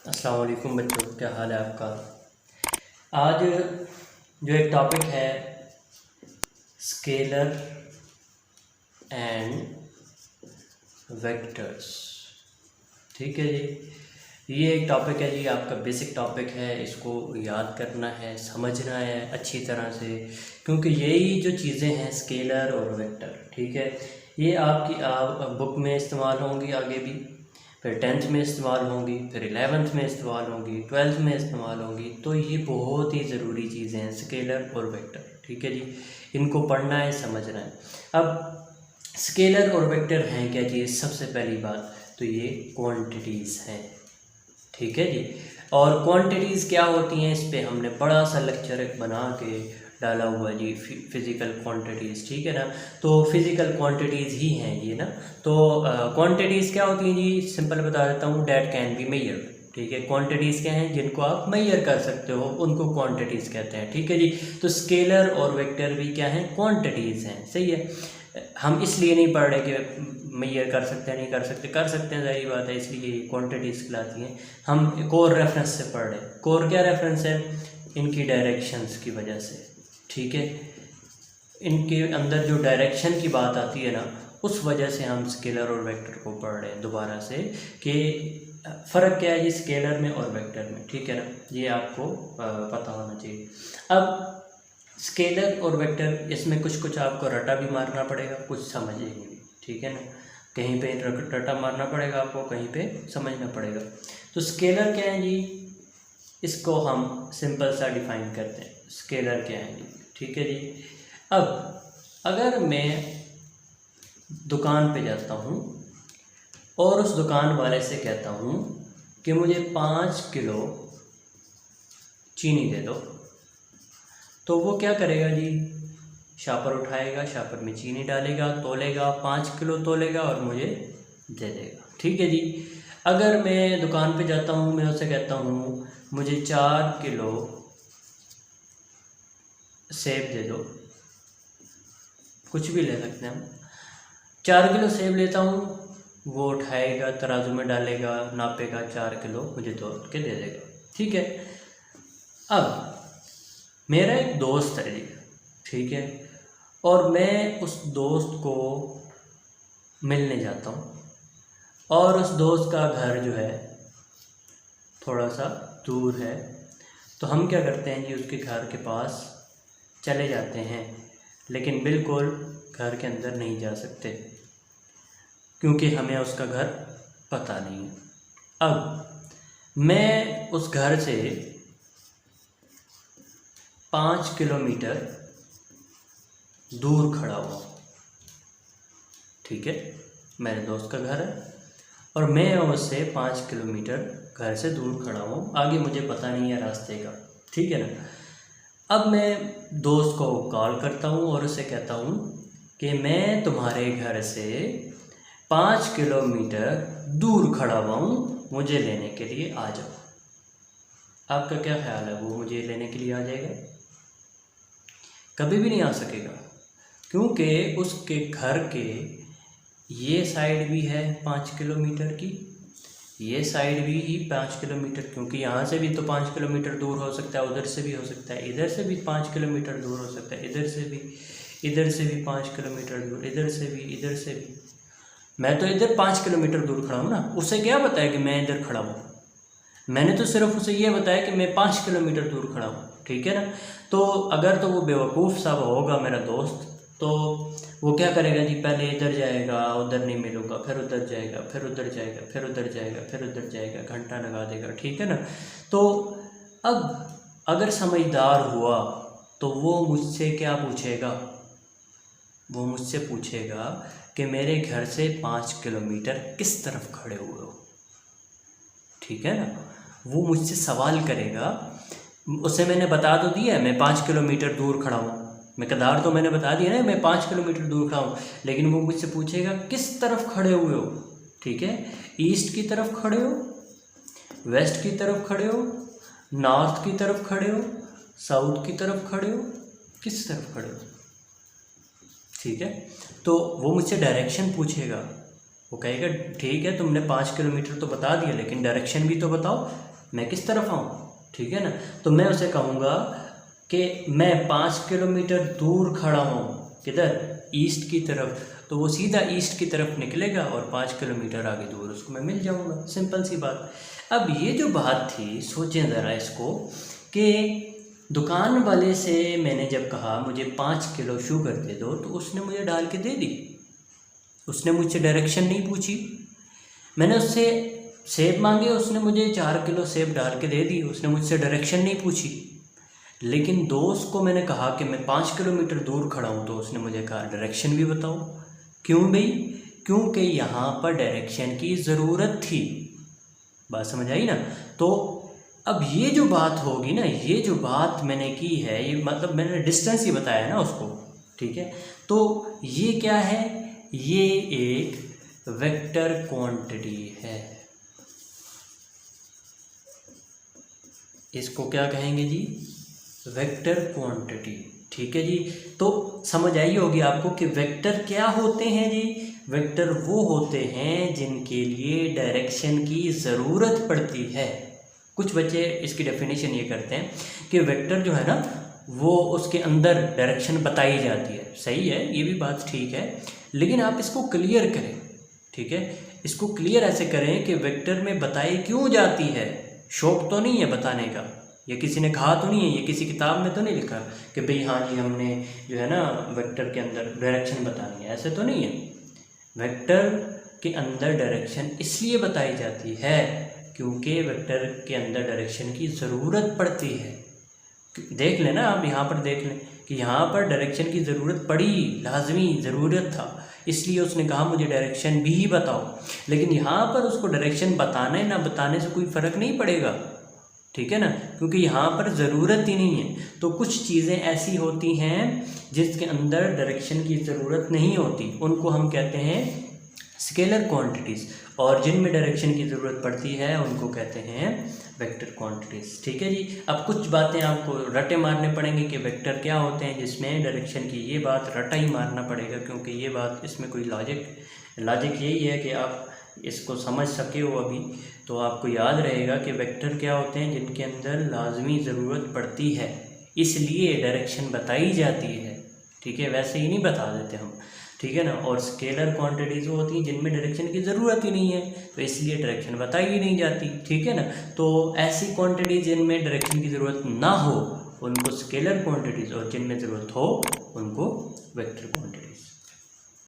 अस्सलाम वालेकुम बच्चों, क्या हाल है आपका। आज जो एक टॉपिक है स्केलर एंड वेक्टर्स। ठीक है जी, ये एक टॉपिक है जी, आपका बेसिक टॉपिक है। इसको याद करना है, समझना है अच्छी तरह से, क्योंकि यही जो चीज़ें हैं स्केलर और वेक्टर, ठीक है, ये आपकी बुक में इस्तेमाल होंगी, आगे भी फिर 10th में इस्तेमाल होंगी, फिर 11th में इस्तेमाल होंगी, 12th में इस्तेमाल होंगी। तो ये बहुत ही ज़रूरी चीज़ें हैं स्केलर और वेक्टर, ठीक है जी। इनको पढ़ना है, समझना है। अब स्केलर और वेक्टर हैं क्या चीज़? सबसे पहली बात तो ये क्वांटिटीज़ हैं, ठीक है जी। और क्वांटिटीज़ क्या होती हैं, इस पे हमने बड़ा सा लेक्चर बना के डाला हुआ जी, फिज़िकल क्वांटिटीज़, ठीक है ना। तो फिज़िकल क्वांटिटीज़ ही हैं ये ना। तो क्वांटिटीज़ क्या होती हैं जी, सिंपल बता देता हूँ, डैट कैन बी मेजर्ड, ठीक है। क्वांटिटीज़ क्या हैं, जिनको आप मेजर कर सकते हो, उनको क्वांटिटीज़ कहते हैं, ठीक है जी। तो स्केलर और वेक्टर भी क्या हैं, क्वांटिटीज़ हैं, सही है। हम इसलिए नहीं पढ़ रहे कि मेजर कर सकते हैं, नहीं कर सकते, कर सकते हैं, ज़ाहिर बात है, इसलिए ये क्वांटिटीज़ कहलाती हैं। हम कोर रेफरेंस से पढ़ रहे हैं। कोर क्या रेफरेंस है? इनकी डायरेक्शंस की वजह से, ठीक है। इनके अंदर जो डायरेक्शन की बात आती है ना, उस वजह से हम स्केलर और वेक्टर को पढ़ रहे हैं दोबारा से, कि फ़र्क क्या है जी स्केलर में और वेक्टर में, ठीक है ना। ये आपको पता होना चाहिए। अब स्केलर और वेक्टर, इसमें कुछ कुछ आपको रटा भी मारना पड़ेगा, कुछ समझेंगे भी, ठीक है ना। कहीं पे रटा मारना पड़ेगा आपको, कहीं पे समझना पड़ेगा। तो स्केलर क्या है जी, इसको हम सिंपल सा डिफाइन करते हैं। स्केलर क्या है जी, ठीक है जी। अब अगर मैं दुकान पे जाता हूँ और उस दुकान वाले से कहता हूँ कि मुझे 5 किलो चीनी दे दो, तो वो क्या करेगा जी, शापर उठाएगा, शापर में चीनी डालेगा, तोलेगा, 5 किलो तोलेगा और मुझे दे देगा, ठीक है जी। अगर मैं दुकान पे जाता हूँ, मैं उससे कहता हूँ मुझे 4 किलो सेब दे दो, कुछ भी ले सकते हैं हम। 4 किलो सेब लेता हूँ, वो उठाएगा, तराजू में डालेगा, नापेगा, 4 किलो मुझे तोल के दे देगा, ठीक है। अब मेरा एक दोस्त है जी, ठीक है, और मैं उस दोस्त को मिलने जाता हूँ, और उस दोस्त का घर जो है थोड़ा सा दूर है। तो हम क्या करते हैं जी, उसके घर के पास चले जाते हैं, लेकिन बिल्कुल घर के अंदर नहीं जा सकते, क्योंकि हमें उसका घर पता नहीं है। अब मैं उस घर से 5 किलोमीटर दूर खड़ा हुआ, ठीक है। मेरे दोस्त का घर है और मैं उससे 5 किलोमीटर घर से दूर खड़ा हूँ, आगे मुझे पता नहीं है रास्ते का, ठीक है ना। अब मैं दोस्त को कॉल करता हूँ और उससे कहता हूँ कि मैं तुम्हारे घर से 5 किलोमीटर दूर खड़ा हुआ हूँ, मुझे लेने के लिए आ जाओ। आपका क्या ख्याल है, वो मुझे लेने के लिए आ जाएगा? कभी भी नहीं आ सकेगा, क्योंकि उसके घर के ये साइड भी है 5 किलोमीटर की, ये साइड भी 5 किलोमीटर, क्योंकि यहाँ से भी तो 5 किलोमीटर दूर हो सकता है, उधर से भी हो सकता है, इधर से भी 5 किलोमीटर दूर हो सकता है, इधर से भी 5 किलोमीटर दूर, इधर से भी। मैं तो इधर 5 किलोमीटर दूर खड़ा हूँ ना, उसे क्या बताया कि मैं इधर खड़ा हूँ? मैंने तो सिर्फ उसे ये बताया कि मैं 5 किलोमीटर दूर खड़ा हूँ, ठीक है ना। तो अगर तो वो बेवकूफ़ सा होगा मेरा दोस्त, तो वो क्या करेगा जी, पहले इधर जाएगा, उधर नहीं मिलूँगा, फिर उधर जाएगा, फिर उधर जाएगा, फिर उधर जाएगा, फिर उधर जाएगा, घंटा लगा देगा, ठीक है ना। तो अब अगर समझदार हुआ तो वो मुझसे क्या पूछेगा, वो मुझसे पूछेगा कि मेरे घर से 5 किलोमीटर किस तरफ खड़े हुए हो, ठीक है ना। वो मुझसे सवाल करेगा। उसे मैंने बता तो दिया है मैं 5 किलोमीटर दूर खड़ा हूँ, मकदार तो मैंने बता दिया ना, मैं 5 किलोमीटर दूर खड़ा हूँ, लेकिन वो मुझसे पूछेगा किस तरफ खड़े हुए हो, ठीक है। ईस्ट की तरफ खड़े हो, वेस्ट की तरफ खड़े हो, नॉर्थ की तरफ खड़े हो, साउथ की तरफ खड़े हो, किस तरफ खड़े हो, ठीक है। तो वो मुझसे डायरेक्शन पूछेगा, वो कहेगा ठीक है तुमने 5 किलोमीटर तो बता दिया, लेकिन डायरेक्शन भी तो बताओ, मैं किस तरफ आऊँ, ठीक है ना। तो मैं उसे कहूँगा कि मैं 5 किलोमीटर दूर खड़ा हूँ, किधर, ईस्ट की तरफ, तो वो सीधा ईस्ट की तरफ निकलेगा और 5 किलोमीटर आगे दूर उसको मैं मिल जाऊँगा, सिंपल सी बात। अब ये जो बात थी, सोचें ज़रा इसको, कि दुकान वाले से मैंने जब कहा मुझे 5 किलो शुगर दे दो, तो उसने मुझे डाल के दे दी, उसने मुझसे डायरेक्शन नहीं पूछी। मैंने उससे सेब मांगे, उसने मुझे 4 किलो सेब डाल के दे दी, उसने मुझसे डायरेक्शन नहीं पूछी। लेकिन दोस्त को मैंने कहा कि मैं 5 किलोमीटर दूर खड़ा हूँ, तो उसने मुझे कहा डायरेक्शन भी बताओ। क्यों भाई? क्योंकि यहाँ पर डायरेक्शन की ज़रूरत थी। बात समझ आई ना। तो अब ये जो बात होगी ना, ये जो बात मैंने की है, ये मतलब मैंने डिस्टेंस ही बताया ना उसको, ठीक है। तो ये क्या है? ये एक वेक्टर क्वांटिटी है। इसको क्या कहेंगे जी? वेक्टर क्वांटिटी, ठीक है जी। तो समझ आई होगी आपको कि वेक्टर क्या होते हैं जी। वेक्टर वो होते हैं जिनके लिए डायरेक्शन की ज़रूरत पड़ती है। कुछ बच्चे इसकी डेफिनेशन ये करते हैं कि वेक्टर जो है ना, वो उसके अंदर डायरेक्शन बताई जाती है। सही है, ये भी बात ठीक है, लेकिन आप इसको क्लियर करें, ठीक है। इसको क्लियर ऐसे करें कि वेक्टर में बताई क्यों जाती है। शौक तो नहीं है बताने का, ये किसी ने कहा तो नहीं है, ये किसी किताब में तो नहीं लिखा कि भाई हाँ जी हमने जो है ना वेक्टर के अंदर डायरेक्शन बतानी है, ऐसे तो नहीं है। वेक्टर के अंदर डायरेक्शन इसलिए बताई जाती है क्योंकि वेक्टर के अंदर डायरेक्शन की ज़रूरत पड़ती है। देख लें ना आप, यहाँ पर देख लें कि यहाँ पर डायरेक्शन की ज़रूरत पड़ी, लाजमी ज़रूरत था, इसलिए उसने कहा मुझे डायरेक्शन भी बताओ। लेकिन यहाँ पर उसको डायरेक्शन बताने ना बताने से कोई फ़र्क नहीं पड़ेगा, ठीक है ना, क्योंकि यहाँ पर ज़रूरत ही नहीं है। तो कुछ चीज़ें ऐसी होती हैं जिसके अंदर डायरेक्शन की ज़रूरत नहीं होती, उनको हम कहते हैं स्केलर क्वांटिटीज़, और जिनमें डायरेक्शन की ज़रूरत पड़ती है उनको कहते हैं वेक्टर क्वांटिटीज़, ठीक है जी। अब कुछ बातें आपको रटे मारने पड़ेंगे कि वेक्टर क्या होते हैं जिसमें डायरेक्शन की, ये बात रटा ही मारना पड़ेगा, क्योंकि ये बात, इसमें कोई लॉजिक यही है कि आप इसको समझ सके हो अभी, तो आपको याद रहेगा कि वेक्टर क्या होते हैं जिनके अंदर लाजमी ज़रूरत पड़ती है, इसलिए डायरेक्शन बताई जाती है, ठीक है, वैसे ही नहीं बता देते हम, ठीक है ना। और स्केलर क्वांटिटीज़ वो होती हैं जिनमें डायरेक्शन की ज़रूरत ही नहीं है, तो इसलिए डायरेक्शन बताई ही नहीं जाती, ठीक है ना। तो ऐसी क्वांटिटीज जिनमें डायरेक्शन की ज़रूरत ना हो उनको स्केलर क्वांटिटीज़, और जिनमें ज़रूरत हो उनको वेक्टर क्वांटिटी